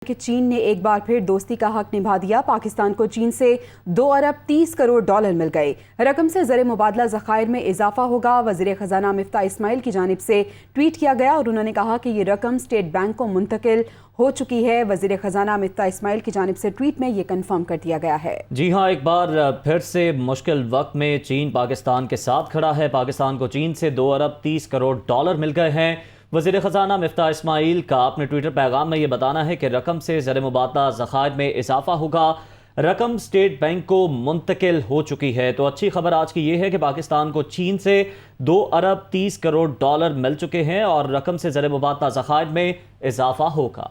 کہ چین نے ایک بار پھر دوستی کا حق نبھا دیا۔ پاکستان کو چین سے 2 ارب 30 کروڑ ڈالر مل گئے۔ رقم سے زر مبادلہ ذخائر میں اضافہ ہوگا۔ وزیر خزانہ مفتاح اسماعیل کی جانب سے ٹویٹ کیا گیا اور انہوں نے کہا کہ یہ رقم اسٹیٹ بینک کو منتقل ہو چکی ہے۔ وزیر خزانہ مفتاح اسماعیل کی جانب سے ٹویٹ میں یہ کنفرم کر دیا گیا ہے۔ جی ہاں، ایک بار پھر سے مشکل وقت میں چین پاکستان کے ساتھ کھڑا ہے۔ پاکستان کو چین سے 2 ارب 30 کروڑ ڈالر مل گئے ہیں۔ وزیر خزانہ مفتاح اسماعیل کا اپنے ٹویٹر پیغام میں یہ بتانا ہے کہ رقم سے زر مبادلہ ذخائر میں اضافہ ہوگا۔ رقم اسٹیٹ بینک کو منتقل ہو چکی ہے۔ تو اچھی خبر آج کی یہ ہے کہ پاکستان کو چین سے 2 ارب 30 کروڑ ڈالر مل چکے ہیں اور رقم سے زر مبادلہ ذخائر میں اضافہ ہوگا۔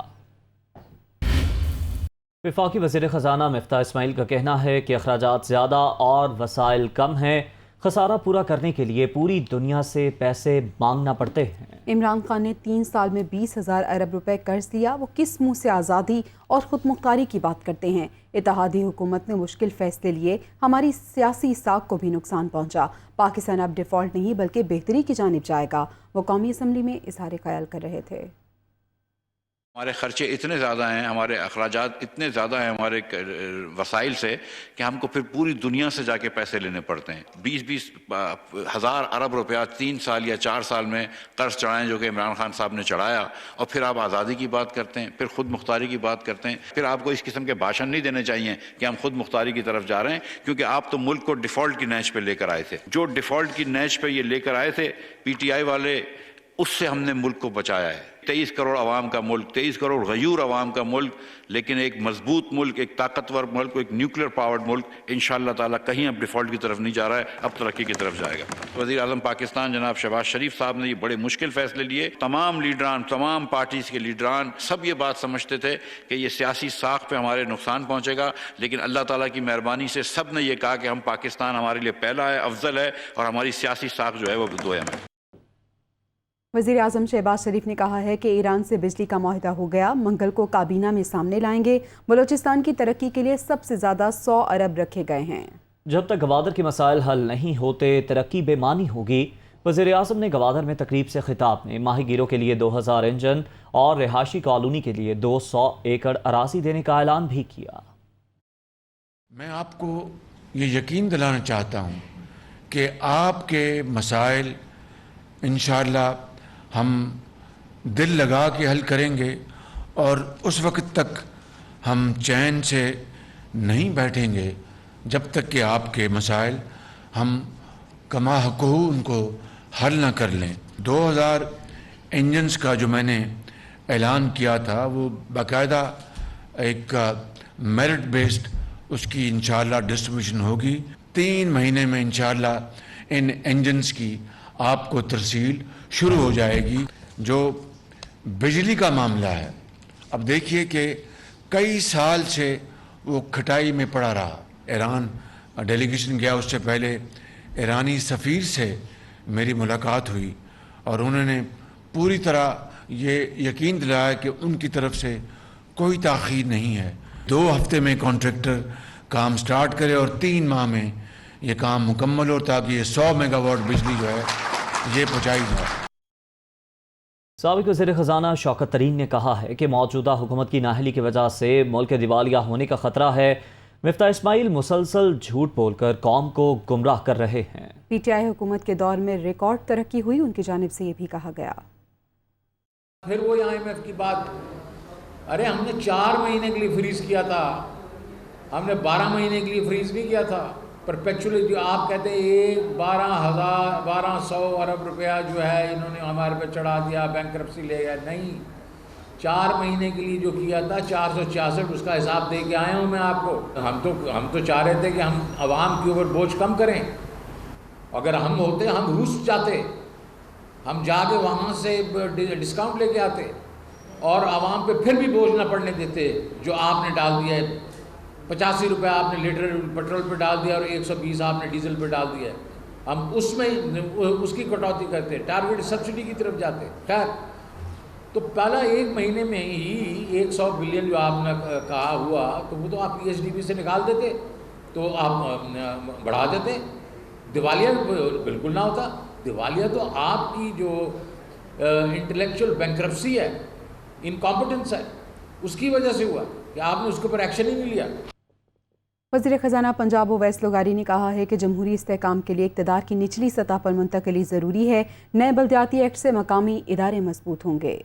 وفاقی وزیر خزانہ مفتاح اسماعیل کا کہنا ہے کہ اخراجات زیادہ اور وسائل کم ہیں۔ خسارہ پورا کرنے کے لیے پوری دنیا سے پیسے مانگنا پڑتے ہیں۔ عمران خان نے 3 سال میں 20,000 ارب روپے قرض دیا۔ وہ کس منہ سے آزادی اور خود مختاری کی بات کرتے ہیں؟ اتحادی حکومت نے مشکل فیصلے لیے، ہماری سیاسی ساکھ کو بھی نقصان پہنچا۔ پاکستان اب ڈیفالٹ نہیں بلکہ بہتری کی جانب جائے گا۔ وہ قومی اسمبلی میں اظہار خیال کر رہے تھے۔ ہمارے خرچے اتنے زیادہ ہیں، ہمارے اخراجات اتنے زیادہ ہیں ہمارے وسائل سے کہ ہم کو پھر پوری دنیا سے جا کے پیسے لینے پڑتے ہیں۔ 20 ہزار ارب روپیہ 3 سال یا 4 سال میں قرض چڑھائیں جو کہ عمران خان صاحب نے چڑھایا، اور پھر آپ آزادی کی بات کرتے ہیں، پھر خود مختاری کی بات کرتے ہیں۔ پھر آپ کو اس قسم کے بھاشن نہیں دینے چاہیے کہ ہم خود مختاری کی طرف جا رہے ہیں، کیونکہ آپ تو ملک کو ڈیفالٹ کی نیچ پہ لے کر آئے تھے۔ جو ڈیفالٹ کی نیچ پہ یہ لے کر آئے تھے پی ٹی آئی والے، اس سے ہم نے ملک کو بچایا ہے۔ 23 کروڑ عوام کا ملک، 23 کروڑ غیور عوام کا ملک، لیکن ایک مضبوط ملک، ایک طاقتور ملک، ایک نیوکلیر پاورڈ ملک انشاءاللہ تعالیٰ کہیں اب ڈیفالٹ کی طرف نہیں جا رہا ہے، اب ترقی کی طرف جائے گا۔ وزیر اعظم پاکستان جناب شہباز شریف صاحب نے یہ بڑے مشکل فیصلے لیے۔ تمام لیڈران، تمام پارٹیز کے لیڈران سب یہ بات سمجھتے تھے کہ یہ سیاسی ساکھ پہ ہمارے نقصان پہنچے گا، لیکن اللہ تعالیٰ کی مہربانی سے سب نے یہ کہا کہ ہم پاکستان ہمارے لیے پہلا ہے، افضل ہے، اور ہماری سیاسی ساکھ جو ہے وہ دویم ہے۔ وزیر اعظم شہباز شریف نے کہا ہے کہ ایران سے بجلی کا معاہدہ ہو گیا، منگل کو کابینہ میں سامنے لائیں گے۔ بلوچستان کی ترقی کے لیے سب سے زیادہ 100 ارب رکھے گئے ہیں۔ جب تک گوادر کے مسائل حل نہیں ہوتے ترقی بے معنی ہوگی۔ وزیر اعظم نے گوادر میں تقریب سے خطاب میں ماہی گیروں کے لیے 2000 انجن اور رہائشی کالونی کے لیے 200 ایکڑ اراضی دینے کا اعلان بھی کیا۔ میں آپ کو یہ یقین دلانا چاہتا ہوں کہ آپ کے مسائل انشاءاللہ ہم دل لگا کے حل کریں گے، اور اس وقت تک ہم چین سے نہیں بیٹھیں گے جب تک کہ آپ کے مسائل ہم کما حقہ ان کو حل نہ کر لیں۔ 2000 انجنز کا جو میں نے اعلان کیا تھا وہ باقاعدہ ایک میرٹ بیسڈ اس کی انشاءاللہ ڈسٹریبیوشن ہوگی۔ 3 مہینے میں انشاءاللہ ان انجنز کی آپ کو ترسیل شروع ہو جائے گی۔ جو بجلی کا معاملہ ہے، اب دیکھیے کہ کئی سال سے وہ کھٹائی میں پڑا رہا۔ ایران ڈیلیگیشن گیا، اس سے پہلے ایرانی سفیر سے میری ملاقات ہوئی اور انہوں نے پوری طرح یہ یقین دلایا کہ ان کی طرف سے کوئی تاخیر نہیں ہے۔ 2 ہفتے میں کانٹریکٹر کام سٹارٹ کرے اور 3 ماہ میں یہ کام مکمل ہو، تاکہ یہ 100 میگا واٹ بجلی جو ہے یہ پہنچائی جائے۔ سابق وزیر خزانہ شوکت ترین نے کہا ہے کہ موجودہ حکومت کی نااہلی کی وجہ سے ملک دیوالیہ ہونے کا خطرہ ہے۔ مفتاح اسماعیل مسلسل جھوٹ بول کر قوم کو گمراہ کر رہے ہیں۔ پی ٹی آئی حکومت کے دور میں ریکارڈ ترقی ہوئی، ان کی جانب سے یہ بھی کہا گیا۔ پھر وہ IMF کی بات، ارے ہم نے 4 مہینے کے لیے فریز کیا تھا، ہم نے 12 مہینے کے لیے فریز نہیں کیا تھا۔ پرپیکچولی جو آپ کہتے ہیں 1200 ارب روپیہ جو ہے انہوں نے ہمارے پہ چڑھا دیا، بینکرپسی لے گیا، نہیں، 4 مہینے کے لیے جو کیا تھا 466 اس کا حساب دے کے آیا ہوں میں آپ کو۔ ہم تو چاہ رہے تھے کہ ہم عوام کے اوپر بوجھ کم کریں۔ اگر ہم ہوتے ہم روس جاتے، ہم جا کے وہاں سے ڈسکاؤنٹ لے کے آتے اور عوام پہ پھر بھی بوجھ نہ پڑنے دیتے جو آپ نے ڈال دیا ہے۔ 85 روپے آپ نے لیٹر پیٹرول پہ ڈال دیا اور 120 آپ نے ڈیزل پہ ڈال دیا ہے۔ ہم اس میں اس کی کٹوتی کرتے، ٹارگیٹ سبسڈی کی طرف جاتے۔ خیر، تو پہلا 1 مہینے میں ہی 100 بلین جو آپ نے کہا ہوا، تو وہ تو آپ PSDB سے نکال دیتے، تو آپ بڑھا دیتے، دیوالیہ بالکل نہ ہوتا۔ دیوالیہ تو آپ کی جو انٹلیکچوئل بینکرپسی ہے، انکمپٹنس ہے، اس کی وجہ سے ہوا کہ آپ نے اس کے اوپر ایکشن ہی نہیں لیا. وزیر خزانہ پنجاب اویس لغاری نے کہا ہے کہ جمہوری استحکام کے لیے اقتدار کی نچلی سطح پر منتقلی ضروری ہے. نئے بلدیاتی ایکٹ سے مقامی ادارے مضبوط ہوں گے.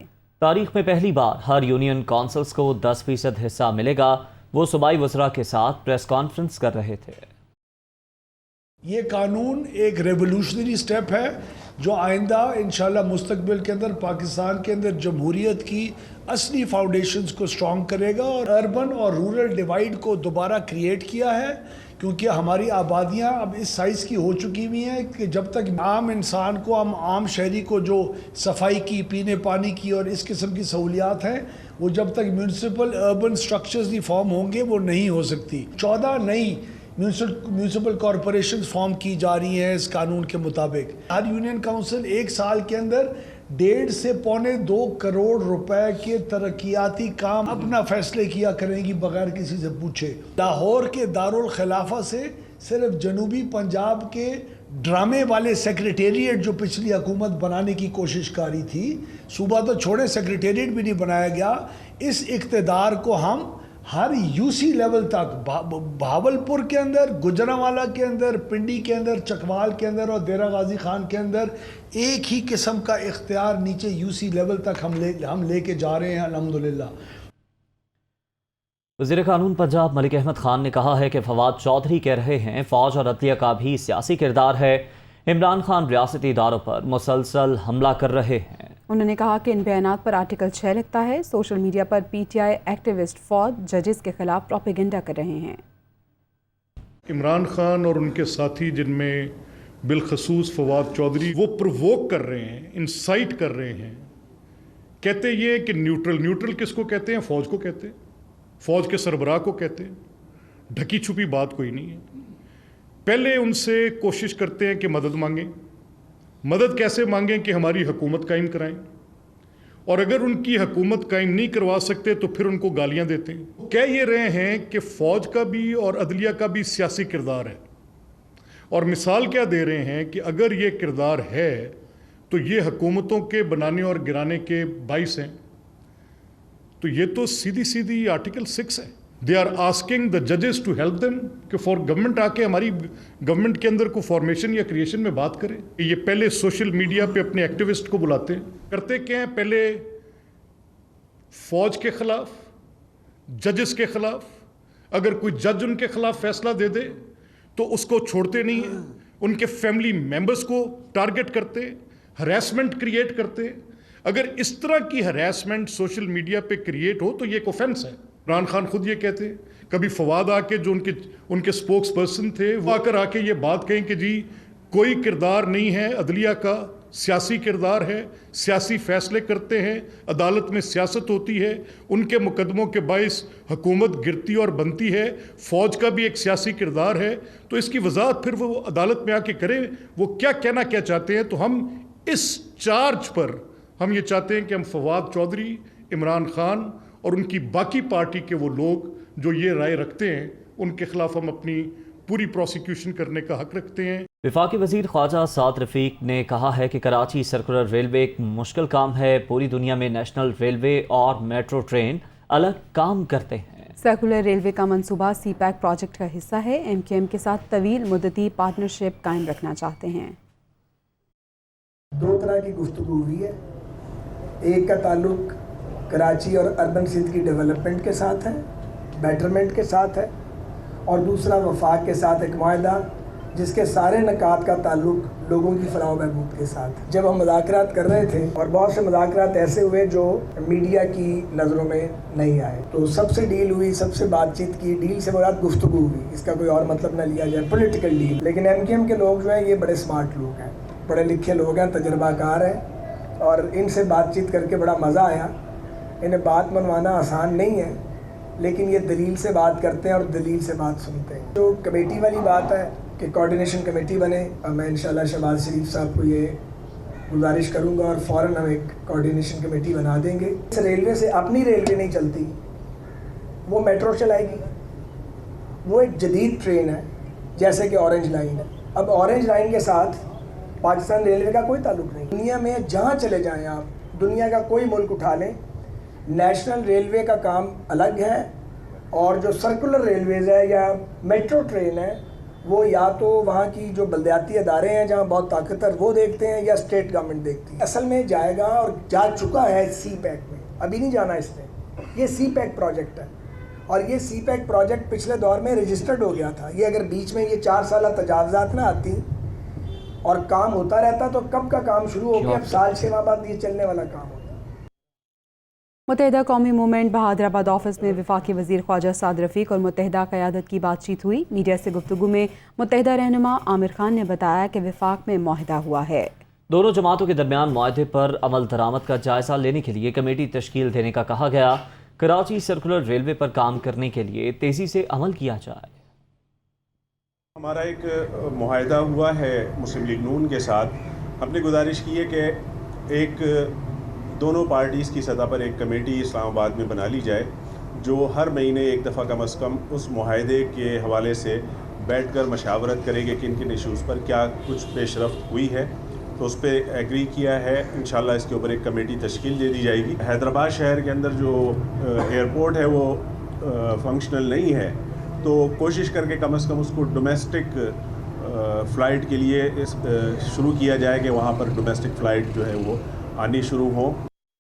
تاریخ میں پہلی بار ہر یونین کونسلز کو 10% حصہ ملے گا. وہ صوبائی وزراء کے ساتھ پریس کانفرنس کر رہے تھے. یہ قانون ایک ریولوشنری سٹیپ ہے جو آئندہ انشاءاللہ مستقبل کے اندر پاکستان کے اندر جمہوریت کی اصلی فاؤنڈیشنز کو سٹرونگ کرے گا اور اربن اور رورل ڈیوائیڈ کو دوبارہ کریٹ کیا ہے، کیونکہ ہماری آبادیاں اب اس سائز کی ہو چکی ہوئی ہیں کہ جب تک عام انسان کو، عام شہری کو جو صفائی کی، پینے پانی کی اور اس قسم کی سہولیات ہیں، وہ جب تک میونسپل اربن سٹرکچرز نہیں فارم ہوں گے وہ نہیں ہو سکتی. 14 نئی میونسپل کارپوریشنز فارم کی جا رہی ہیں اس قانون کے مطابق. ہر یونین کونسل ایک سال کے اندر 1.5 سے 1.25 کروڑ روپے کے ترقیاتی کام اپنا فیصلے کیا کریں گی بغیر کسی سے پوچھے. لاہور کے دارالخلافہ سے صرف جنوبی پنجاب کے ڈرامے والے سیکریٹریٹ جو پچھلی حکومت بنانے کی کوشش کاری تھی، صوبہ تو چھوڑے سیکریٹریٹ بھی نہیں بنایا گیا. اس اقتدار کو ہم ہر یو سی لیول تک، بہاولپور کے اندر، گجرانوالہ کے اندر، پنڈی کے اندر، چکوال کے اندر اور دیرہ غازی خان کے اندر ایک ہی قسم کا اختیار نیچے یو سی لیول تک ہم لے کے جا رہے ہیں الحمدللہ. وزیر قانون پنجاب ملک احمد خان نے کہا ہے کہ فواد چودھری کہہ رہے ہیں فوج اور عدلیہ کا بھی سیاسی کردار ہے. عمران خان ریاستی اداروں پر مسلسل حملہ کر رہے ہیں. انہوں نے کہا کہ ان بیانات پر آرٹیکل 6 لگتا ہے. Social media per P T I activist فوج ججز کے خلاف پروپیگنڈا کر رہے ہیں. عمران خان اور ان کے ساتھی جن میں بالخصوص فواد چودھری، وہ پرووک کر رہے ہیں، انسائٹ کر رہے ہیں. کہتے یہ کہ نیوٹرل کس کو کہتے ہیں؟ فوج کو کہتے ہیں، فوج کے سربراہ کو کہتے ہیں. ڈھکی چھپی بات کوئی نہیں ہے. پہلے ان سے کوشش کرتے ہیں کہ مدد مانگیں. مدد کیسے مانگیں؟ کہ ہماری حکومت قائم کرائیں، اور اگر ان کی حکومت قائم نہیں کروا سکتے تو پھر ان کو گالیاں دیتے ہیں. کہہ یہ رہے ہیں کہ فوج کا بھی اور عدلیہ کا بھی سیاسی کردار ہے، اور مثال کیا دے رہے ہیں کہ اگر یہ کردار ہے تو یہ حکومتوں کے بنانے اور گرانے کے باعث ہیں. تو یہ تو سیدھی آرٹیکل 6 ہے. دے آر آسکنگ دا ججز ٹو ہیلپ دیم کہ فار گورنمنٹ آ کے ہماری گورنمنٹ کے اندر کو فارمیشن یا کریشن میں بات کرے. یہ پہلے سوشل میڈیا پہ اپنے ایکٹیوسٹ کو بلاتے ہیں. کرتے کیا ہیں؟ پہلے فوج کے خلاف، ججز کے خلاف. اگر کوئی جج ان کے خلاف فیصلہ دے دے تو اس کو چھوڑتے نہیں ہیں. ان کے فیملی ممبرز کو ٹارگٹ کرتے، ہراسمنٹ کریٹ کرتے. اگر اس طرح کی ہراسمنٹ سوشل میڈیا پہ کریٹ ہو تو یہ ایک اوفینس ہے. عمران خان خود یہ کہتے، کبھی فواد آ کے جو ان کے سپوکس پرسن تھے وہ آ کے یہ بات کہیں کہ جی کوئی کردار نہیں ہے عدلیہ کا، سیاسی کردار ہے، سیاسی فیصلے کرتے ہیں، عدالت میں سیاست ہوتی ہے، ان کے مقدموں کے باعث حکومت گرتی اور بنتی ہے، فوج کا بھی ایک سیاسی کردار ہے. تو اس کی وضاحت پھر وہ عدالت میں آ کے کریں وہ کیا کہنا کیا چاہتے ہیں. تو ہم اس چارج پر ہم یہ چاہتے ہیں کہ ہم فواد چودھری، عمران خان اور ان کی باقی پارٹی کے وہ لوگ جو یہ رائے رکھتے ہیں ان کے خلاف ہم اپنی پوری پروسیکیوشن کرنے کا حق رکھتے ہیں. وفاقی وزیر خواجہ سعد رفیق نے کہا ہے کہ کراچی سرکولر ریلوے ایک مشکل کام ہے. پوری دنیا میں نیشنل ریلوے اور میٹرو ٹرین الگ کام کرتے ہیں. سرکولر ریلوے کا منصوبہ سی پیک پروجیکٹ کا حصہ ہے. ایم کیو ایم کے ساتھ طویل مدتی پارٹنرشپ قائم رکھنا چاہتے ہیں. 2 طرح کی گفتگو ہوئی ہے. ایک کا تعلق کراچی اور اربن سندھ کی ڈیولپمنٹ کے ساتھ ہے، بیٹرمنٹ کے ساتھ ہے، اور دوسرا وفاق کے ساتھ ایک معاہدہ جس کے سارے نکات کا تعلق لوگوں کی فلاح و بہبود کے ساتھ. جب ہم مذاکرات کر رہے تھے اور بہت سے مذاکرات ایسے ہوئے جو میڈیا کی نظروں میں نہیں آئے، تو سب سے ڈیل ہوئی، سب سے بات چیت کی. ڈیل سے مراد گفتگو ہوئی، اس کا کوئی اور مطلب نہ لیا جائے، پولیٹیکل ڈیل. لیکن ایم کیو ایم کے لوگ جو ہیں یہ بڑے اسمارٹ لوگ ہیں، پڑھے لکھے لوگ ہیں، تجربہ کار ہیں، اور ان سے بات چیت کر کے بڑا مزہ آیا. انہیں بات منوانا آسان نہیں ہے، لیکن یہ دلیل سے بات کرتے ہیں اور دلیل سے بات سنتے ہیں. جو کمیٹی والی بات ہے کہ کوارڈینیشن کمیٹی بنے، اور میں انشاءاللہ شہباز شریف صاحب کو یہ گزارش کروں گا اور فوراً ہم ایک کوارڈینیشن کمیٹی بنا دیں گے. اس ریلوے سے اپنی ریلوے نہیں چلتی، وہ میٹرو چلائے گی. وہ ایک جدید ٹرین ہے جیسے کہ اورنج لائن ہے. اب اورنج لائن کے ساتھ پاکستان ریلوے کا کوئی تعلق نہیں. دنیا میں جہاں چلے جائیں آپ، دنیا کا کوئی ملک اٹھا لیں، نیشنل ریلوے کا کام الگ ہے اور جو سرکولر ریلویز ہے یا میٹرو ٹرین ہے وہ یا تو وہاں کی جو بلدیاتی ادارے ہیں جہاں بہت طاقتور وہ دیکھتے ہیں یا اسٹیٹ گورنمنٹ دیکھتی ہے. اصل میں جائے گا اور جا چکا ہے سی پیک میں, ابھی نہیں جانا اس نے. یہ سی پیک پروجیکٹ ہے اور یہ سی پیک پروجیکٹ پچھلے دور میں رجسٹرڈ ہو گیا تھا. یہ اگر بیچ میں یہ 4 سالہ تجاوزات نہ آتی اور کام ہوتا رہتا تو کب کا کام شروع ہو گیا, اب سال 6 ماہ بعد یہ چلنے والا کام ہوتا. متحدہ قومی موومنٹ بہادر آباد آفس میں وفاقی وزیر خواجہ سعد رفیق اور متحدہ قیادت کی بات چیت ہوئی. میڈیا سے گفتگو میں متحدہ رہنما عامر خان نے بتایا کہ وفاق میں معاہدہ ہوا ہے. دونوں جماعتوں کے درمیان معاہدے پر عمل درآمد کا جائزہ لینے کے لیے کمیٹی تشکیل دینے کا کہا گیا. کراچی سرکولر ریلوے پر کام کرنے کے لیے تیزی سے عمل کیا جائے. ہمارا ایک معاہدہ ہوا ہے مسلم لیگ نون کے ساتھ. ہم نے گزارش کی ہے کہ ایک دونوں پارٹیز کی سطح پر ایک کمیٹی اسلام آباد میں بنا لی جائے جو ہر مہینے ایک دفعہ کم از کم اس معاہدے کے حوالے سے بیٹھ کر مشاورت کرے کہ کن کن ایشوز پر کیا کچھ پیش رفت ہوئی ہے. تو اس پہ ایگری کیا ہے. انشاءاللہ اس کے اوپر ایک کمیٹی تشکیل دے دی جائے گی. حیدرآباد شہر کے اندر جو ایئرپورٹ ہے وہ فنکشنل نہیں ہے تو کوشش کر کے کم از کم اس کو ڈومیسٹک فلائٹ کے لیے شروع کیا جائے کہ وہاں پر ڈومیسٹک فلائٹ جو ہے وہ آنی شروع ہوں.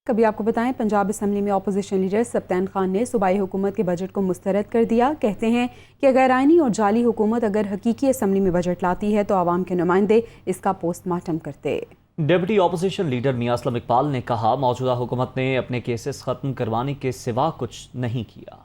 کبھی آپ کو بتائیں پنجاب اسمبلی میں اپوزیشن لیڈر سبطین خان نے صوبائی حکومت کے بجٹ کو مسترد کر دیا. کہتے ہیں کہ غیر آئینی اور جعلی حکومت اگر حقیقی اسمبلی میں بجٹ لاتی ہے تو عوام کے نمائندے اس کا پوسٹ مارٹم کرتے. ڈپٹی اپوزیشن لیڈر میاں اسلم اقبال نے کہا موجودہ حکومت نے اپنے کیسز ختم کروانے کے سوا کچھ نہیں کیا.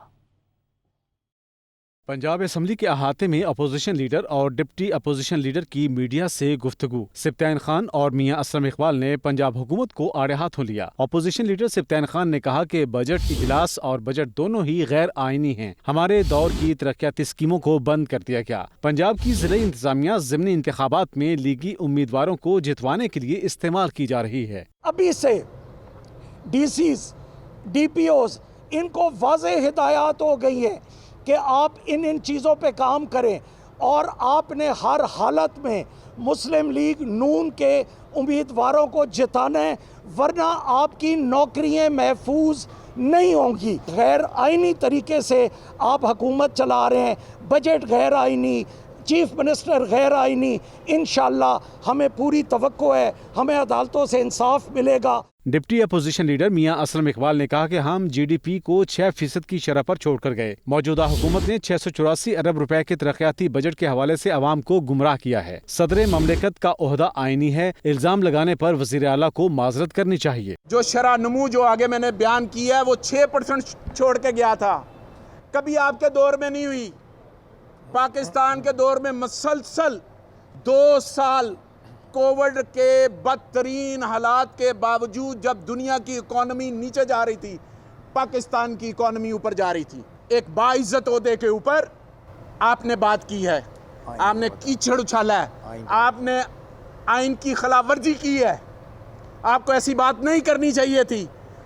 پنجاب اسمبلی کے احاطے میں اپوزیشن لیڈر اور ڈپٹی اپوزیشن لیڈر کی میڈیا سے گفتگو. سبطین خان اور میاں اسلم اقبال نے پنجاب حکومت کو آڑے ہاتھوں لیا. اپوزیشن لیڈر سبطین خان نے کہا کہ بجٹ اجلاس اور بجٹ دونوں ہی غیر آئینی ہیں. ہمارے دور کی ترقیاتی اسکیموں کو بند کر دیا گیا. پنجاب کی ضلعی انتظامیہ ضمنی انتخابات میں لیگی امیدواروں کو جتوانے کے لیے استعمال کی جا رہی ہے. ابھی سے DCs DPOs ان کو واضح ہدایات ہو گئی ہیں کہ آپ ان چیزوں پہ کام کریں اور آپ نے ہر حالت میں مسلم لیگ نون کے امیدواروں کو جتانا ہے ورنہ آپ کی نوکریاں محفوظ نہیں ہوں گی. غیر آئینی طریقے سے آپ حکومت چلا رہے ہیں, بجٹ غیر آئینی, چیف منسٹر غیر آئینی. انشاءاللہ ہمیں پوری توقع ہے ہمیں عدالتوں سے انصاف ملے گا. ڈپٹی اپوزیشن لیڈر میاں اسلم اقبال نے کہا کہ ہم جی ڈی پی کو 6% کی شرح پر چھوڑ کر گئے. موجودہ حکومت نے 684 ارب روپے کے ترقیاتی بجٹ کے حوالے سے عوام کو گمراہ کیا ہے. صدر مملکت کا عہدہ آئینی ہے. الزام لگانے پر وزیر اعلیٰ کو معذرت کرنی چاہیے. جو شرح نمو جو آگے میں نے بیان کیا ہے وہ 6% چھوڑ کے گیا تھا, کبھی آپ کے دور میں نہیں ہوئی. پاکستان کے دور میں مسلسل 2 سال کووڈ کے بدترین حالات کے باوجود جب دنیا کی اکانومی نیچے جا رہی تھی پاکستان کی اکانومی اوپر جا رہی تھی. ایک باعزت عہدے کے اوپر آپ نے بات کی ہے, آپ نے کیچڑ اچھالا ہے, آپ نے آئین کی خلاف ورزی کی ہے. آپ کو ایسی بات نہیں کرنی چاہیے تھی.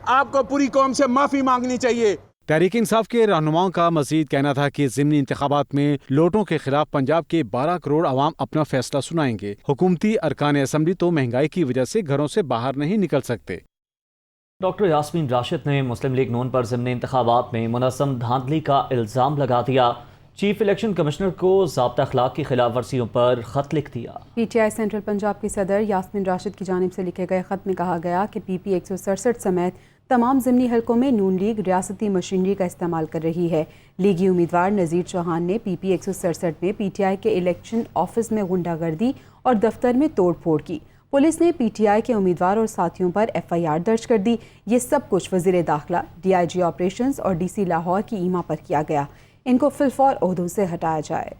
آپ کو پوری قوم سے معافی مانگنی چاہیے. تحریک انصاف کے رہنماؤں کا مزید کہنا تھا کہ ضمنی انتخابات میں لوٹوں کے خلاف پنجاب کے 12 کروڑ عوام اپنا فیصلہ سنائیں گے. حکومتی ارکان اسمبلی تو مہنگائی کی وجہ سے گھروں سے باہر نہیں نکل سکتے. ڈاکٹر یاسمین راشد نے مسلم لیگ نون پر ضمنی انتخابات میں منظم دھاندلی کا الزام لگا دیا. چیف الیکشن کمشنر کو ضابطہ اخلاق کی خلاف ورزیوں پر خط لکھ دیا. P T I central Punjab کی صدر یاسمین راشد کی جانب سے لکھے گئے خط میں کہا گیا کہ پی پی 167 سمیت تمام ضمنی حلقوں میں نون لیگ ریاستی مشینری کا استعمال کر رہی ہے. لیگی امیدوار نذیر چوہان نے پی پی 167 میں پی ٹی آئی کے الیکشن آفس میں غنڈہ گردی اور دفتر میں توڑ پھوڑ کی. پولیس نے پی ٹی آئی کے امیدوار اور ساتھیوں پر ایف آئی آر درج کر دی. یہ سب کچھ وزیر داخلہ, ڈی آئی جی آپریشنز اور ڈی سی لاہور کی ایما پر کیا گیا. ان کو فی الفور عہدوں سے ہٹایا جائے.